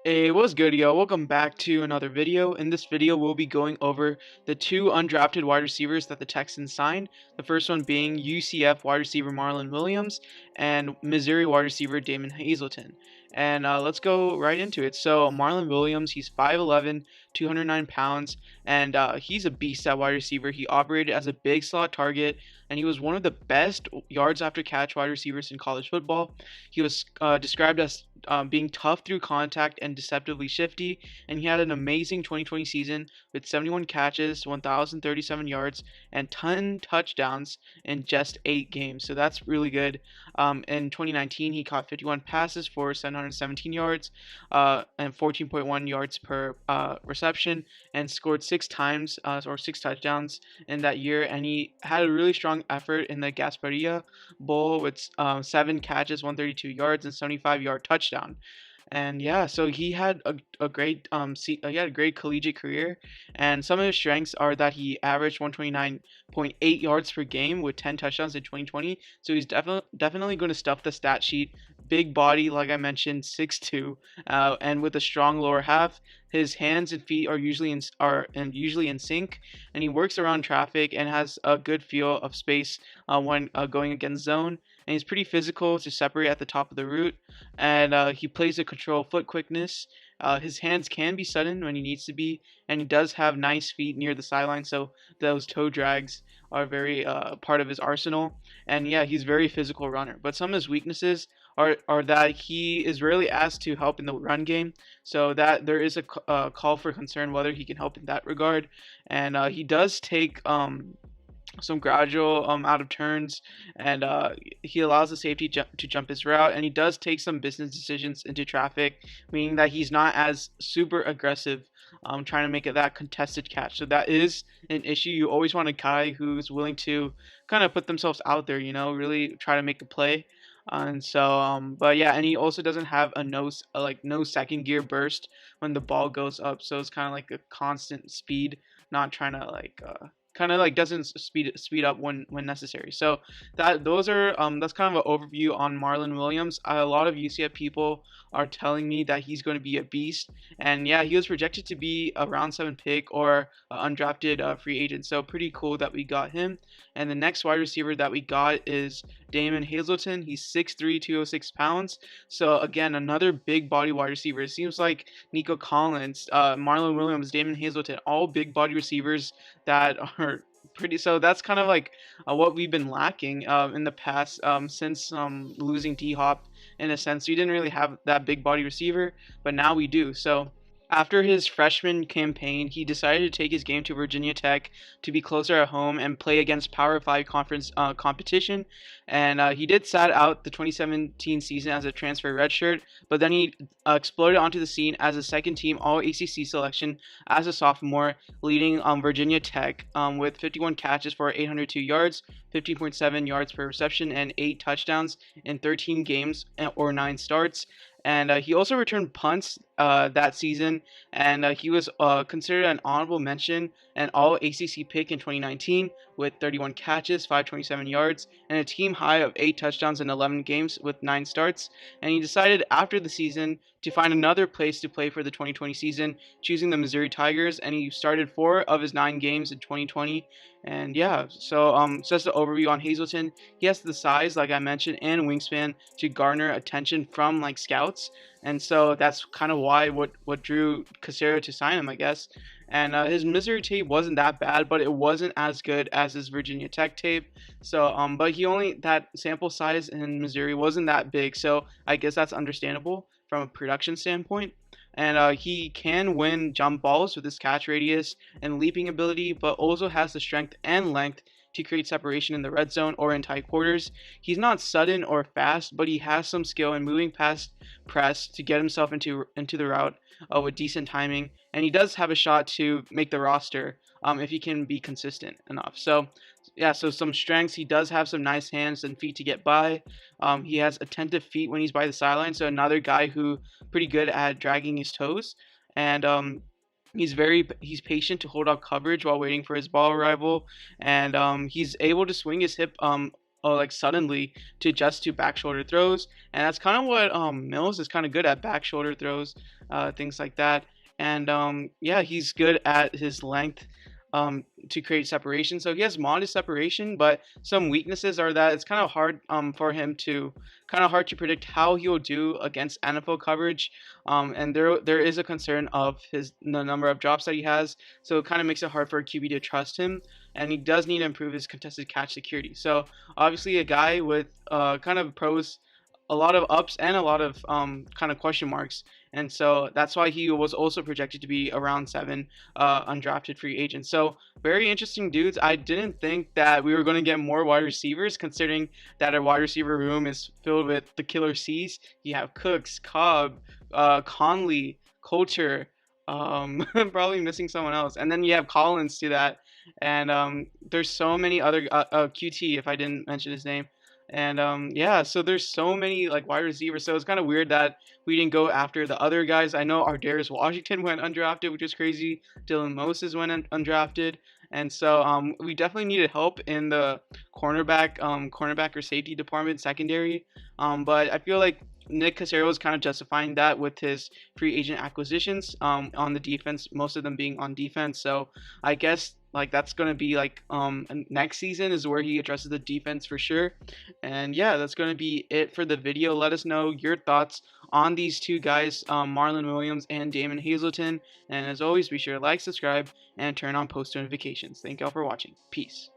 Hey, what's good, yo? Welcome back to another video. In this video, we'll be going over the two undrafted wide receivers that the Texans signed. The first one being UCF wide receiver Marlon Williams and Missouri wide receiver Damon Hazelton. And let's go right into it. So Marlon Williams, he's 5'11", 209 pounds, and he's a beast at wide receiver. He operated as a big slot target, and he was one of the best yards after catch wide receivers in college football. He was described as being tough through contact and deceptively shifty, and he had an amazing 2020 season with 71 catches, 1,037 yards, and 10 touchdowns in just 8 games. So that's really good. In 2019, he caught 51 passes for 717 yards and 14.1 yards per reception, and scored 6 touchdowns in that year. And he had a really strong effort in the Gasparilla Bowl with 7 catches, 132 yards, and 75-yard touchdown. And yeah, so he had a great he had a great collegiate career, and some of his strengths are that he averaged 129.8 yards per game with 10 touchdowns in 2020. So he's definitely going to stuff the stat sheet. Big body, like I mentioned, 6'2", and with a strong lower half. His hands and feet are usually in sync, and he works around traffic and has a good feel of space when going against zone. And he's pretty physical to separate at the top of the route, and he plays to control foot quickness. His hands can be sudden when he needs to be, and he does have nice feet near the sideline, so those toe drags are very part of his arsenal. And yeah, he's a very physical runner. But some of his weaknesses are that he is rarely asked to help in the run game, so that there is a call for concern whether he can help in that regard. And he does take some gradual out of turns, and he allows the safety to jump his route, and he does take some business decisions into traffic, meaning that he's not as super aggressive trying to make it that contested catch. So that is an issue. You always want a guy who's willing to kind of put themselves out there, really try to make a play. And so, but yeah, and he also doesn't have no second gear burst when the ball goes up. So it's kind of like a constant speed, not trying to kind of like doesn't speed up when necessary. So that's kind of an overview on Marlon Williams. A lot of UCF people are telling me that he's going to be a beast, and yeah, he was projected to be a round 7 pick or undrafted free agent. So pretty cool that we got him. And the next wide receiver that we got is Damon Hazelton. He's 6'3", 206 pounds. So again, another big body wide receiver. It seems like Nico Collins, Marlon Williams, Damon Hazelton, all big body receivers that are pretty. So that's kind of like what we've been lacking in the past since losing D-Hop. In a sense, we didn't really have that big body receiver, but now we do. So after his freshman campaign, he decided to take his game to Virginia Tech to be closer at home and play against Power 5 conference competition. And he did sat out the 2017 season as a transfer redshirt, but then he exploded onto the scene as a second-team All-ACC selection as a sophomore, leading Virginia Tech with 51 catches for 802 yards, 15.7 yards per reception, and 8 touchdowns in 13 games or 9 starts. And he also returned punts that season, and he was considered an honorable mention and All-ACC pick in 2019 with 31 catches, 527 yards, and a team high of 8 touchdowns in 11 games with 9 starts. And he decided after the season to find another place to play for the 2020 season, choosing the Missouri Tigers, and he started 4 of his 9 games in 2020. And yeah, so that's the overview on Hazelton. He has the size, like I mentioned, and wingspan to garner attention from like scouts, and so that's kind of why what drew Casero to sign him, I guess. And his Missouri tape wasn't that bad, but it wasn't as good as his Virginia Tech tape. So but that sample size in Missouri wasn't that big, so I guess that's understandable from a production standpoint. And he can win jump balls with his catch radius and leaping ability, but also has the strength and length to create separation in the red zone or in tight quarters. He's not sudden or fast, but he has some skill in moving past press to get himself into the route with decent timing, and he does have a shot to make the roster if he can be consistent enough. So yeah, so some strengths: he does have some nice hands and feet to get by. He has attentive feet when he's by the sideline, so another guy who pretty good at dragging his toes. And he's patient to hold up coverage while waiting for his ball arrival, and he's able to swing his hip like suddenly to adjust to back shoulder throws, and that's kind of what Mills is kind of good at, back shoulder throws, things like that. And yeah, he's good at his length to create separation. So he has modest separation, but some weaknesses are that it's kind of hard for him to predict how he'll do against NFL coverage. And there is a concern of the number of drops that he has, so it kind of makes it hard for a QB to trust him. And he does need to improve his contested catch security. So obviously, a guy with kind of pros, a lot of ups and a lot of kind of question marks. And so that's why he was also projected to be around 7 undrafted free agent. So very interesting dudes. I didn't think that we were going to get more wide receivers, considering that our wide receiver room is filled with the killer C's. You have Cooks, Cobb, Conley, Coulter. Probably missing someone else, and then you have Collins to that, and there's so many other QT, if I didn't mention his name. And yeah, so there's so many like wide receivers. So it's kind of weird that we didn't go after the other guys. I know Ardarius Washington went undrafted, which is crazy. Dylan Moses went undrafted, and so we definitely needed help in the cornerback or safety department, secondary. But I feel like Nick Caserio is kind of justifying that with his free agent acquisitions on the defense, most of them being on defense. So I guess like that's going to be like next season is where he addresses the defense for sure. And yeah, that's going to be it for the video. Let us know your thoughts on these two guys, Marlon Williams and Damon Hazelton. And as always, be sure to like, subscribe, and turn on post notifications. Thank y'all for watching. Peace.